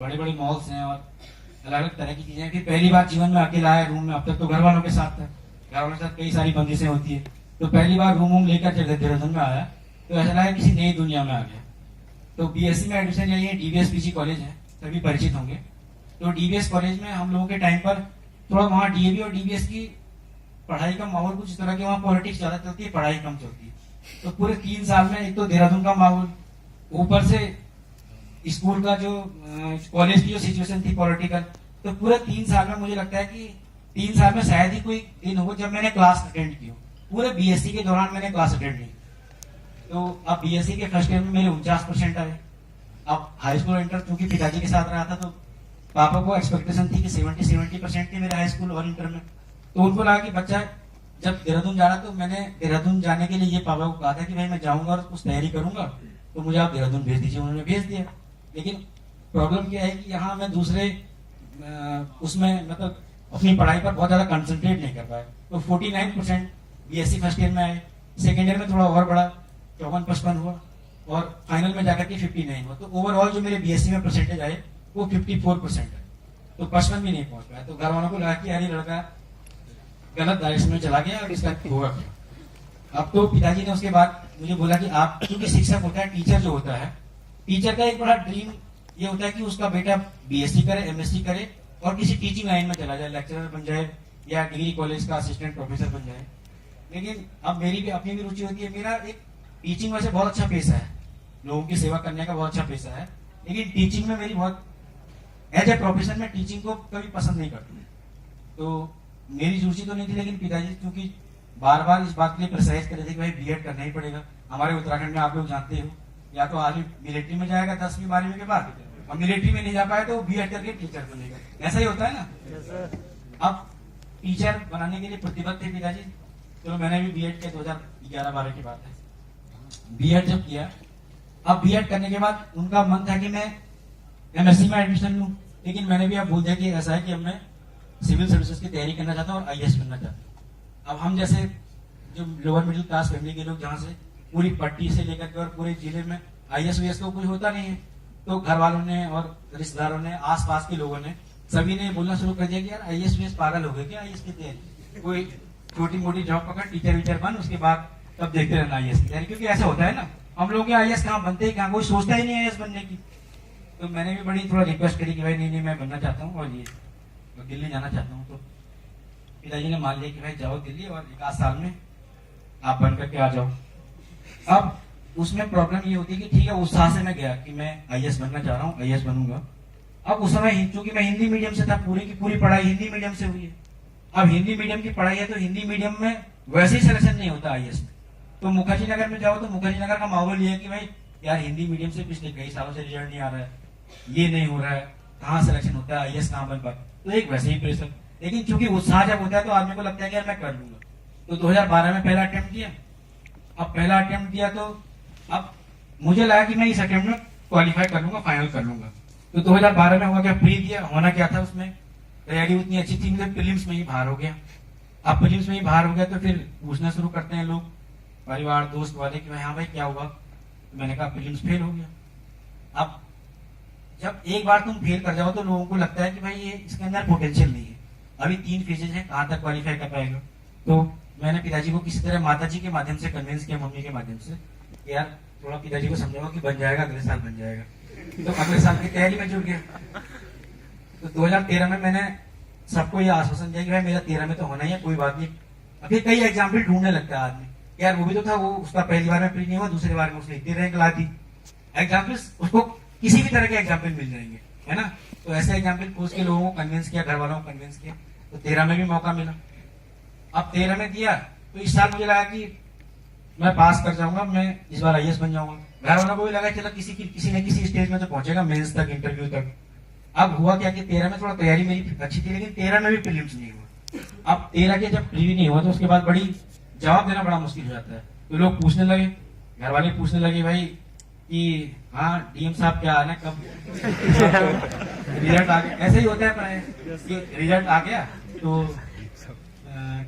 बड़े बड़े मॉल्स हैं और अलग अलग तरह की चीजें। फिर पहली बार जीवन में अकेला आया रूम में, अब तक तो घर वालों के साथ था, घर वालों के साथ कई सारी बंदिशें होती है। तो पहली बार रूम लेकर जब देहरादून में आया तो ऐसा लगा किसी नई दुनिया में आ गया। तो बीएससी में एडमिशन लिया, डीबीएस पीजी कॉलेज है, सभी परिचित होंगे। तो डीबीएस कॉलेज में हम लोगों के टाइम पर थोड़ा वहाँ डीएवी और डीबीएस की पढ़ाई का माहौल कुछ इस तरह की, वहाँ पॉलिटिक्स ज्यादा चलती है, पढ़ाई कम चलती है। तो पूरे 3 साल में एक तो देहरादून का माहौल, ऊपर से स्कूल का जो कॉलेज की जो सिचुएशन थी पॉलिटिकल, तो पूरे 3 साल में मुझे लगता है कि 3 साल में शायद ही कोई दिन हो जब मैंने क्लास अटेंड की हो। पूरे बीएससी के दौरान मैंने क्लास अटेंड नहीं। तो अब बीएससी के फर्स्ट ईयर में मेरे 49% आए। अब हाई स्कूल इंटर चूंकि पिताजी के साथ रहा था तो पापा को एक्सपेक्टेशन थी कि 70% थी मेरे हाई स्कूल और इंटर में। तो उनको लगा कि बच्चा जब देहरादून जा रहा, तो मैंने देहरादून जाने के लिए ये पापा को कहा था कि भाई मैं जाऊंगा और कुछ तैयारी करूंगा, तो मुझे आप देहरादून भेज दीजिए। उन्होंने भेज दिया। लेकिन प्रॉब्लम क्या है कि यहाँ मैं दूसरे उसमें मतलब अपनी पढ़ाई पर बहुत ज्यादा कंसंट्रेट नहीं कर पाया। तो 49% बीएससी फर्स्ट ईयर में आए, सेकेंड ईयर में थोड़ा और बढ़ा, 54-55 हुआ और फाइनल में जाकर के 59 हुआ। तो ओवरऑल जो मेरे बीएससी में परसेंटेज आए वो 54% है। तो 55 भी नहीं पहुंच पाया। तो घर वालों को लगा कि यार लड़का गलत डायरेक्शन में चला गया और इसका होगा क्या। अब तो पिताजी ने उसके बाद मुझे बोला कि आप, क्योंकि शिक्षक होता है, टीचर जो होता है, टीचर का एक बड़ा ड्रीम ये होता है कि उसका बेटा बीएससी करे, एमएससी करे और किसी टीचिंग लाइन में चला जाए, लेक्चरर बन जाए या डिग्री कॉलेज का असिस्टेंट प्रोफेसर बन जाए। लेकिन अब मेरी भी अपनी भी रुचि होती है। मेरा एक टीचिंग वैसे बहुत अच्छा पेशा है, लोगों की सेवा करने का बहुत अच्छा पेशा है, लेकिन टीचिंग में मेरी बहुत एज ए प्रोफेशन में टीचिंग को कभी पसंद नहीं करती। तो मेरी रुचि तो नहीं थी, लेकिन पिताजी क्योंकि बार बार इस बात के लिए प्रेशराइज कर रहे थे कि भाई बीएड करना ही पड़ेगा। हमारे उत्तराखंड में आप लोग जानते हो, या तो आदमी मिलिट्री में जाएगा 10वीं 12वीं के बाद, और मिलिट्री में नहीं जा पाए तो बीएड करके टीचर बनेगा। ऐसा ही होता है ना। अब टीचर बनाने के लिए प्रतिबद्ध थे पिताजी। तो मैंने भी बीएड किया, 2011-12 की बात है। बीएड जब किया, अब बीएड करने के बाद उनका मन था कि मैं एमएससी में एडमिशन लूं, लेकिन मैंने भी अब बोल दिया कि ऐसा है कि अब मैं सिविल सर्विसेज की तैयारी करना चाहता हूँ और आईएएस बनना चाहता हूँ। अब हम जैसे जो लोअर मिडिल क्लास फैमिली के लोग, जहाँ से पूरी पट्टी से लेकर के और पूरे जिले में आईएएस वीएस तो कुछ होता नहीं है, तो घर वालों ने और रिश्तेदारों ने, आसपास के लोगों ने, सभी ने बोलना शुरू कर दिया कि यार आईएएस वीएस पागल हो गए क्या, आईएएस की तैयारी, कोई छोटी मोटी जॉब पकड़, टीचर वीचर बन, उसके बाद तब देखते रहना आईएएस की तैयारी। क्योंकि ऐसा होता है ना, हम लोग आईएएस कहाँ बनते हैं, कहाँ कोई सोचता ही नहीं आईएएस बनने की। तो मैंने भी बड़ी थोड़ा रिक्वेस्ट करी कि भाई नहीं मैं बनना चाहता हूँ और ये दिल्ली जाना चाहता हूँ। तो पिताजी ने मान लिया कि भाई जाओ दिल्ली और 1 साल में आप बन करके आ जाओ। अब उसमें प्रॉब्लम ये होती है कि ठीक है, उत्साह से मैं गया कि मैं आईएएस बनना चाह रहा हूँ, आईएएस बनूंगा। अब उस समय चूंकि मैं हिंदी मीडियम से था, पूरी की पूरी पढ़ाई हिंदी मीडियम से हुई है। अब हिंदी मीडियम की पढ़ाई है तो हिंदी मीडियम में वैसे ही सिलेक्शन नहीं होता आईएएस में। तो मुखर्जी नगर में जाओ तो मुखर्जी नगर का माहौल ये है कि भाई यार हिंदी मीडियम से पिछले कई सालों से रिजल्ट नहीं आ रहा है, ये नहीं हो रहा है, कहाँ सिलेक्शन होता है, आईएएस कहाँ बन पाए। तो एक वैसे ही प्रेशर। लेकिन चूंकि उत्साह जब होता है तो आदमी को लगता है कि यार मैं कर लूंगा। तो 2012 में पहला अटेम्प्ट किया। अब पहला अटेम्प्ट दिया तो अब मुझे लगा कि मैं इस अटेम्प्ट में क्वालिफाई कर लूंगा, फाइनल कर लूंगा। तो 2012 में हुआ क्या, प्री दिया, होना क्या था उसमें, तैयारी उतनी अच्छी थी, मुझे प्रीलिम्स में ही बाहर हो गया। अब प्रीलिम्स में ही बाहर हो गया तो फिर पूछना शुरू करते हैं लोग, परिवार दोस्त वाले कि भाई हाँ भाई क्या हुआ। तो मैंने कहा प्रीलिम्स फेल हो गया। अब जब एक बार तुम फेल कर जाओ तो लोगों को लगता है कि भाई ये इसके अंदर पोटेंशियल नहीं है, अभी 3 फेजेज है, कहाँ तक क्वालिफाई कर पाएगा। तो मैंने पिताजी को किसी तरह माताजी के माध्यम से कन्विंस किया, मम्मी के माध्यम से, कि यार थोड़ा पिताजी को समझाओ कि बन जाएगा, अगले साल बन जाएगा। तो अगले साल की तैयारी में जुट गया। तो 2013 में मैंने सबको ये आश्वासन दिया कि भाई मेरा 13 में तो होना ही है, कोई बात नहीं। अभी कई एग्जाम्पल ढूंढने लगता है आदमी, यार वो भी तो था, वो उसका पहली बार में प्री नहीं हुआ, दूसरी बार में उसने इतनी रैंक ला दी। एग्जाम्पल्स उसको किसी भी तरह के एग्जाम्पल मिल जाएंगे, है ना। तो ऐसे एग्जाम्पल खोज के लोगों को कन्विंस किया, घर वालों को कन्विंस किया। तो 13 में भी मौका मिला। अब 13 में दिया तो इस साल मुझे लगा कि मैं पास कर जाऊंगा, मैं इस बार आईएएस बन जाऊंगा। घर वालों को भी लगा चलो किसी न किसी स्टेज में तो पहुंचेगा, मेंस तक, इंटरव्यू तक। अब हुआ क्या कि 13 में थोड़ा तैयारी मेरी अच्छी थी, लेकिन 13 में भी प्रीलिम्स नहीं हुआ। अब 13 के जब प्री नहीं हुआ तो उसके बाद बड़ी जवाब देना बड़ा मुश्किल हो जाता है। तो लोग पूछने लगे, घर वाले पूछने लगे भाई कि हाँ डीएम साहब क्या आना, कब रिजल्ट आ गया। ऐसे ही होता है प्राय, रिजल्ट आ गया तो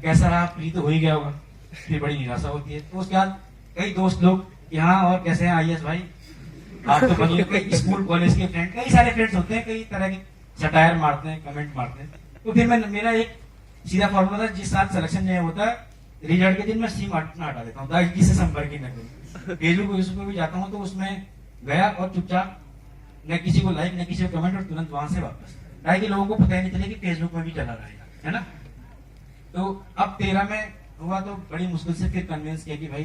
कैसा रहा, प्री तो हो ही गया होगा, फिर बड़ी निराशा होती है। तो उसके बाद कई दोस्त लोग यहाँ और कैसे हैं आईएएस भाई, आप तो बनिए कई स्कूल कॉलेज के फ्रेंड, कई सारे फ्रेंड्स होते हैं, कई तरह के सटायर मारते हैं, कमेंट मारते हैं। तो फिर मैं मेरा एक सीधा फॉर्मूला था, जिस साल सिलेक्शन नहीं होता रिजल्ट के दिन मैं सिम हटा देता हूँ ताकि किसी संपर्क ही न करूँ। फेसबुक पे भी जाता हूँ तो उसमें गया और चुपचाप न किसी को लाइक न किसी को कमेंट, और तुरंत वहां से वापस, ताकि लोगों को पता ही नहीं चले कि फेसबुक में भी चला रहेगा, है ना। तो अब 13 में हुआ तो बड़ी मुश्किल से फिर कन्विंस किया कि भाई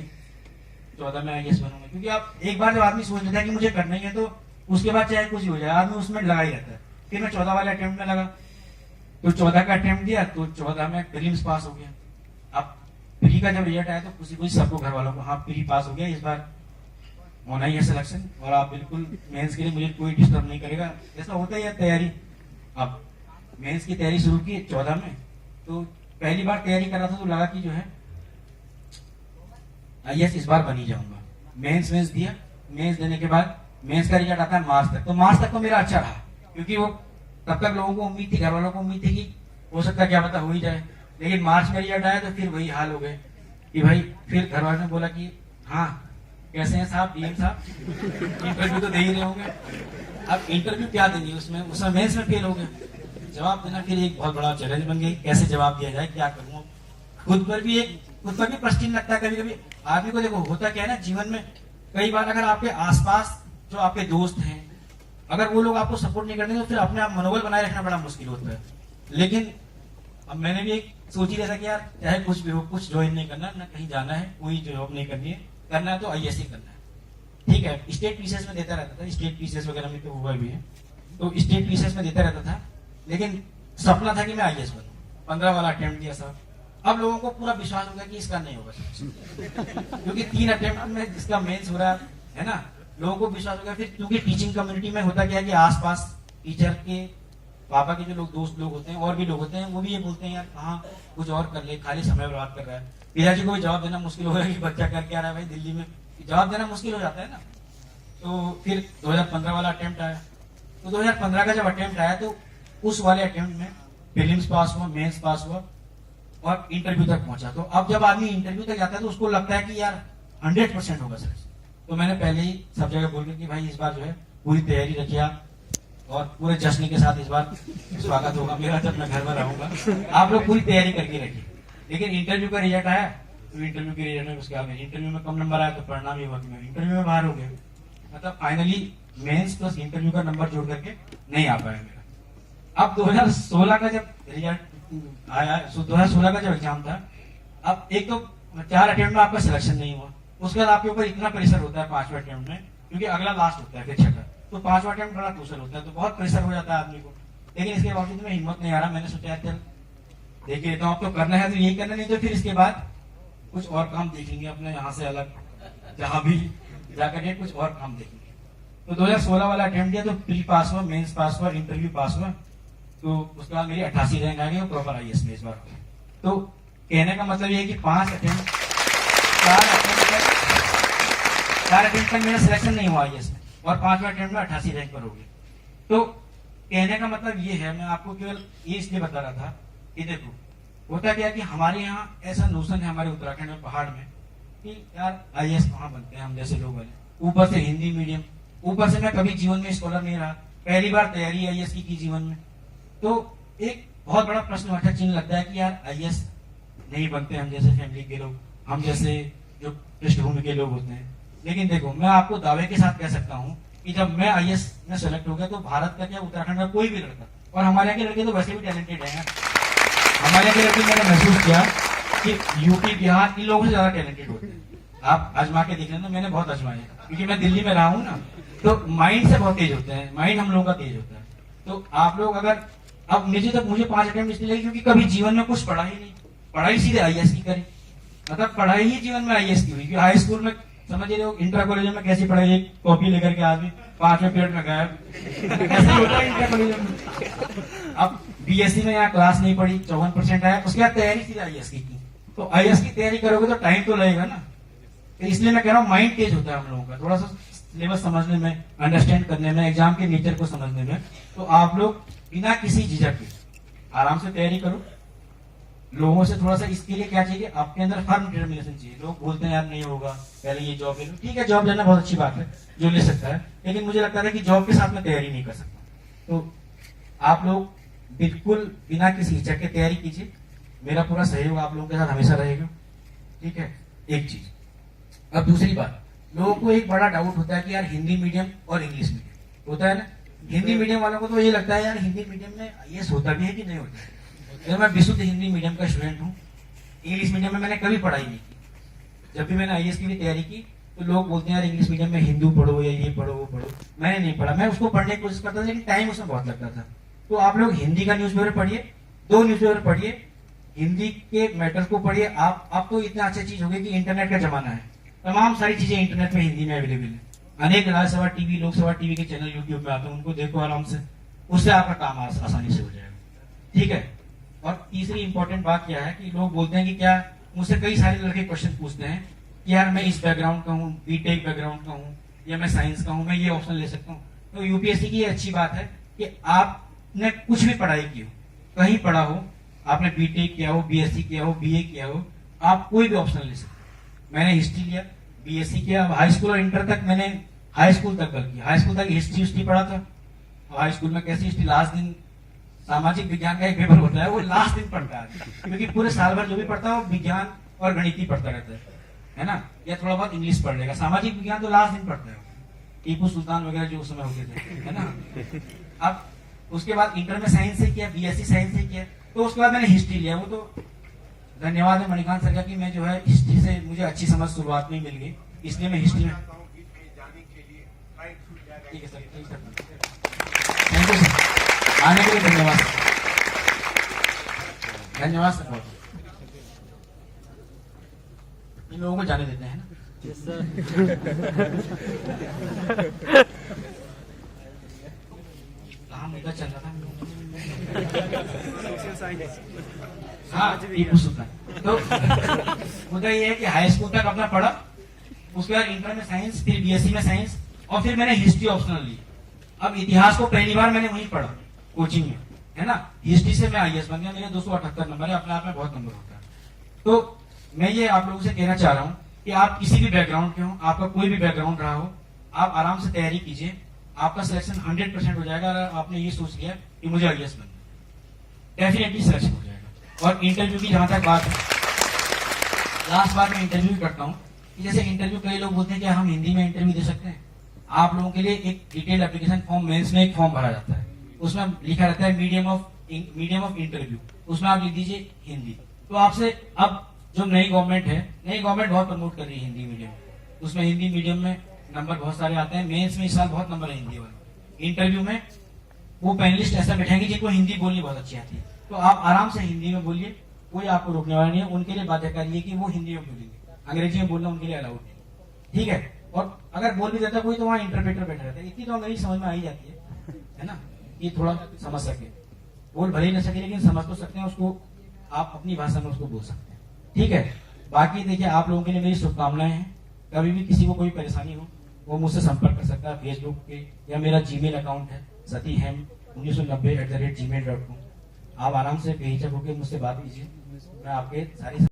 14 में IAS बनूंगा, क्योंकि अब एक बार जब आदमी सोच लेता है कि मुझे करना ही है तो उसके बाद चाहे कुछ ही हो जाए आदमी उसमें लगा ही रहता है। फिर मैं 14 वाले अटेम्प्ट में लगा, तो 14 का अटेम्प्ट दिया तो 14 में प्रीलिम्स पास हो गया। अब प्री का जब रिजल्ट आया तो खुशी खुशी सबको घर वालों को, हाँ प्री पास हो गया, इस बार होना ही है सिलेक्शन, और आप बिल्कुल मेंस के लिए मुझे कोई डिस्टर्ब नहीं करेगा, ऐसा होता ही है तैयारी। अब मेंस की तैयारी शुरू की 14 में, तो पहली बार तैयारी कर रहा था तो लगा कि जो है IAS इस बार बन ही जाऊंगा। मेंस दिया, मेंस देने के बाद मेंस का रिजल्ट आता है मार्च तक, तो मार्च तक तो मेरा अच्छा रहा, क्योंकि वो तब तक लोगों को उम्मीद थी, घर वालों को उम्मीद थी कि हो सकता है क्या पता हो ही जाए। लेकिन मार्च में रिजल्ट आया तो फिर वही हाल हो गए कि भाई, फिर घर वालों ने बोला कि हाँ कैसे हैं साहब, DM साहब, इंटरव्यू तो दे ही रहे होंगे। अब इंटरव्यू क्या देंगे, उसमें मेंस में फेल हो गए, जवाब देना फिर एक बहुत बड़ा चैलेंज बन गई, कैसे जवाब दिया जाए, क्या करूं। खुद पर भी प्रश्न लगता है कभी कभी आदमी को। देखो होता क्या है ना जीवन में, कई बार अगर आपके आसपास जो आपके दोस्त हैं, अगर वो लोग आपको सपोर्ट नहीं करते तो फिर अपने आप मनोबल बनाए रखना बड़ा मुश्किल होता है। लेकिन अब मैंने भी एक सोच ही रहता कि यार चाहे कुछ भी हो, कुछ ज्वाइन नहीं करना, ना कहीं जाना है, कोई जॉब नहीं करनी है, करना है तो IAS ही करना है। ठीक है, स्टेट पीसीएस में देता रहता था, स्टेट पीसीएस वगैरह में तो हुआ भी है, तो स्टेट पीसीएस में देता रहता था, लेकिन सपना था कि मैं IAS बनूं। 15 वाला अटेम्प्ट दिया साहब, अब लोगों को पूरा विश्वास हो गया कि इसका नहीं होगा क्योंकि 3 अटेम्प्ट में जिसका मेंस हो रहा है ना, लोगों को विश्वास हो गया। फिर क्योंकि टीचिंग कम्युनिटी में होता क्या है कि आसपास टीचर के पापा के जो लोग दोस्त लोग होते हैं और भी लोग होते हैं, वो भी ये बोलते हैं यार कहाँ कुछ और कर ले, खाली समय बर्बाद कर रहा है। पिताजी को भी जवाब देना मुश्किल हो रहा है कि बच्चा कर क्या रहा है भाई दिल्ली में, जवाब देना मुश्किल हो जाता है ना। तो फिर 2015 वाला अटेम्प्ट आया, तो 2015 का जब अटेम्प्ट आया तो उस वाले अटेम्प्ट में प्रीलिम्स पास हुआ, मेंस पास हुआ और इंटरव्यू तक पहुंचा। तो अब जब आदमी इंटरव्यू तक जाता है तो उसको लगता है कि यार 100% होगा सिलेक्शन। तो मैंने पहले ही सब जगह बोल दिया कि भाई इस बार जो है पूरी तैयारी रखिए आप, और पूरे जश्न के साथ इस बार स्वागत होगा मेरा जब मैं घर में रहूंगा, आप लोग पूरी तैयारी करके रखिए। लेकिन इंटरव्यू का रिजल्ट आया तो इंटरव्यू के रिजल्ट में उसके आगे इंटरव्यू में कम नंबर आया तो परिणाम ये हुआ कि मैं इंटरव्यू में बाहर हो गया। मतलब फाइनली मेंस प्लस इंटरव्यू का नंबर जोड़ करके नहीं आ पाया मेरा। अब 2016 का जब रिजल्ट आया, 2016 का जब एग्जाम था, अब एक तो 4 अटेम्प्ट में आपका सिलेक्शन नहीं हुआ, उसके बाद आपके ऊपर इतना प्रेशर होता है 5वें अटेम्प्ट में, क्योंकि अगला लास्ट होता है फिर छठा, तो 5वां अटेम्प्ट बड़ा क्रूशियल होता है, तो बहुत प्रेशर हो जाता है आदमी को। लेकिन इसके बावजूद में हिम्मत नहीं आ रहा, मैंने सोचा चल देख लेता हूँ, अब तो करना है तो यही करना, नहीं तो फिर इसके बाद कुछ और काम देखेंगे अपने यहाँ से अलग, जहां भी जाकर कुछ और काम देखेंगे। तो 2016 वाला अटेम्प्ट दिया तो प्री पास हुआ, मेंस पास हुआ, इंटरव्यू पास हुआ, तो उसके बाद मेरी 88 रैंक आ गई और प्रॉपर IAS में इस बार। तो कहने का मतलब ये है कि 4 अटेम्प्ट तक मेरा सिलेक्शन नहीं हुआ IAS में, और 5वें अटेम्प्ट में 88 रैंक पर हो गई। तो कहने का मतलब ये है, मैं आपको केवल ये इसलिए बता रहा था कि देखो होता क्या कि हमारे यहाँ ऐसा नोशन है हमारे उत्तराखंड में, पहाड़ में, कि यार IAS कहाँ बनते हैं हम जैसे लोग वाले, ऊपर से हिंदी मीडियम, ऊपर से मैं कभी जीवन में स्कॉलर नहीं रहा, पहली बार तैयारी IAS की जीवन में, तो एक बहुत बड़ा प्रश्न चिन्ह लगता है कि यार IAS नहीं बनते हम जैसे फैमिली के लोग, हम जैसे जो पृष्ठभूमि के लोग होते हैं। लेकिन देखो मैं आपको दावे के साथ कह सकता हूँ कि जब मैं IAS में सेलेक्ट हो गया तो भारत का क्या उत्तराखंड का कोई भी लड़का, और हमारे यहाँ के लड़के तो वैसे भी टैलेंटेड है, हमारे यहाँ के लड़के मैंने महसूस किया कि यूपी बिहार इन लोगों से ज्यादा टैलेंटेड होते हैं। आप आजमा के देख लेना, मैंने बहुत आजमाया क्योंकि मैं दिल्ली में रहा हूँ ना, तो माइंड से बहुत तेज होते हैं, माइंड हम लोगों का तेज होता है। तो आप लोग अगर अब मुझे 5 अटेम्प्ट इसलिए लगी क्योंकि कभी जीवन में कुछ पढ़ा ही नहीं, पढ़ाई सीधे IAS की करी, मतलब पढ़ाई ही जीवन में IAS की हुई। हाई स्कूल में समझ रहे हो, इंटर कॉलेज में कैसी पढ़ाई, एक कॉपी लेकर के आदमी 5वें पीरियड में गायब, ऐसे ही होता है इंटर कॉलेज में। अब BSc में यहाँ क्लास नहीं पढ़ी, 54% आया, उसके बाद तैयारी सीधे IAS की, तो IAS की तैयारी करोगे तो टाइम तो लगेगा ना, तो इसलिए मैं कह रहा हूँ माइंड तेज होता है हम लोगों का, थोड़ा सा सिलेबस समझने में, अंडरस्टैंड करने में, एग्जाम के नेचर को समझने में। तो आप लोग बिना किसी झिझक के आराम से तैयारी करो, लोगों से थोड़ा सा इसके लिए क्या चाहिए, आपके अंदर फर्म डिटर्मिनेशन चाहिए। लोग बोलते हैं यार नहीं होगा, पहले ये जॉब ले लो, ठीक है जॉब लेना बहुत अच्छी बात है, जो ले सकता है, लेकिन मुझे लगता है कि जॉब के साथ में तैयारी नहीं कर सकता। तो आप लोग बिल्कुल बिना किसी हिचक के तैयारी कीजिए, मेरा पूरा सहयोग आप लोगों के साथ हमेशा रहेगा, ठीक है। एक चीज। अब दूसरी बात, लोगों को एक बड़ा डाउट होता है कि यार हिंदी मीडियम और इंग्लिश मीडियम होता है ना। हिंदी मीडियम वालों को तो ये लगता है यार हिंदी मीडियम में आईएएस होता भी है कि नहीं होता है। मैं विशुद्ध हिंदी मीडियम का स्टूडेंट हूँ, इंग्लिश मीडियम में मैंने कभी पढ़ाई नहीं की। जब भी मैंने आईएएस की भी तैयारी की तो लोग बोलते हैं यार इंग्लिश मीडियम में हिंदू पढ़ो या ये पढ़ो वो पढ़ो, मैंने नहीं पढ़ा। मैं उसको पढ़ने की कोशिश करता था लेकिन टाइम उसमें बहुत लगता था। तो आप लोग हिंदी का न्यूज़पेपर पढ़िए, 2 न्यूज़पेपर पढ़िए, हिंदी के मैटर्स को पढ़िए। आप तो इतना अच्छा चीज हो गई कि इंटरनेट का जमाना है, तमाम सारी चीजें इंटरनेट में हिंदी में अवेलेबल है। अनेक राज्यसभा टीवी, लोकसभा टीवी के चैनल यूट्यूब में आते हैं, उनको देखो आराम से, उससे आपका काम आसानी से हो जाएगा, ठीक है। और तीसरी इंपॉर्टेंट बात क्या है कि लोग बोलते हैं कि क्या, मुझसे कई सारे लड़के क्वेश्चन पूछते हैं कि यार मैं इस बैकग्राउंड का हूँ, बीटेक बैकग्राउंड का हूँ या मैं साइंस का हूँ, मैं ये ऑप्शन ले सकता हूँ। तो यूपीएससी की ये अच्छी बात है कि आपने कुछ भी पढ़ाई की हो, कहीं पढ़ा हो, आपने बीटेक किया हो, बीएससी किया हो, बीए किया हो, आप कोई भी ऑप्शन ले सकते हो। मैंने हिस्ट्री लिया, बीएससी किया, हाई स्कूल और इंटर तक मैंने हाई स्कूल तक किया। हाई स्कूल तक हिस्ट्री पढ़ा था। हाई स्कूल में कैसी हिस्ट्री, लास्ट दिन सामाजिक विज्ञान का एक पेपर होता है, वो लास्ट दिन पढ़ता है, क्योंकि पूरे साल भर जो भी पढ़ता है वो विज्ञान और गणित ही पढ़ता रहता है ना, या थोड़ा बहुत इंग्लिश पढ़ लेगा। सामाजिक विज्ञान तो लास्ट दिन पढ़ता है, टीपू सुल्तान वगैरह जो उस समय होते थे, है ना। अब उसके बाद इंटर में साइंस से किया, बीएससी साइंस से किया, तो उसके बाद मैंने हिस्ट्री लिया। वो तो धन्यवाद है मणिकांत सर का कि मैं जो है हिस्ट्री से मुझे अच्छी समझ शुरुआत में मिल गई, इसलिए मैं हिस्ट्री में। ठीक है सर, थैंक यू सर, आने के लिए धन्यवाद, धन्यवाद सर। बहुत इन लोगों को जाने देते हैं ना। कहाँ मुद्दा चल रहा था? हाँ, टीपू सुल्तान। तो मुद्दा ये है कि हाई स्कूल तक अपना पढ़ा, उसके बाद इंटर में साइंस, फिर बीएससी में साइंस, और फिर मैंने हिस्ट्री ऑप्शनल ली। अब इतिहास को पहली बार मैंने वहीं पढ़ा, कोचिंग में, है ना। हिस्ट्री से मैं आईएएस बन गया, मेरे 278 नंबर है, अपने आप में बहुत नंबर होता है। तो मैं ये आप लोगों से कहना चाह रहा हूँ कि आप किसी भी बैकग्राउंड के हो, आपका कोई भी बैकग्राउंड रहा हो, आप आराम से तैयारी कीजिए, आपका सिलेक्शन 100% हो जाएगा। अगर आपने ये सोच लिया कि मुझे आईएएस बनना, डेफिनेटली सिलेक्शन हो जाएगा। और इंटरव्यू की जहां तक बात है, लास्ट बार मैं इंटरव्यू करता हूँ, जैसे इंटरव्यू कई लोग बोलते हैं कि हम हिंदी में इंटरव्यू दे सकते हैं। आप लोगों के लिए एक डिटेल एप्लीकेशन फॉर्म, मेंस में एक फॉर्म भरा जाता है, उसमें लिखा रहता है मीडियम ऑफ इंटरव्यू, उसमें आप लिख दीजिए हिंदी। तो आपसे अब जो नई गवर्नमेंट है, नई गवर्नमेंट बहुत प्रमोट कर रही है हिंदी मीडियम, उसमें हिंदी मीडियम में नंबर बहुत सारे आते हैं। मेंस में इस साल बहुत नंबर है हिंदी वाले। इंटरव्यू में वो पैनलिस्ट ऐसा बैठेंगे जिनको हिंदी बोलनी बहुत अच्छी आती है, तो आप आराम से हिंदी में बोलिए, कोई आपको रोकने वाला नहीं है। उनके लिए बाध्यकारी है कि वो हिंदी में बोलेंगे, अंग्रेजी में बोलना उनके लिए अलाउड नहीं, ठीक है। और अगर बोल भी देता कोई तो वहाँ इंटरप्रेटर बैठा रहता है, इतनी तो अंग्रेजी समझ में आ ही जाती है ना, ये थोड़ा समझ सके, बोल भले ही न सके लेकिन समझ तो सकते हैं उसको, आप अपनी भाषा में उसको बोल सकते हैं, ठीक है। बाकी देखिए, आप लोगों के लिए मेरी शुभकामनाएं हैं। कभी भी किसी को कोई परेशानी हो, वो मुझसे संपर्क कर सकता है फेसबुक पे, या मेरा जीमेल अकाउंट है satihem1990@gmail.com। आप आराम से बेहिचक होकर मुझसे बात कीजिए, मैं आपके सारी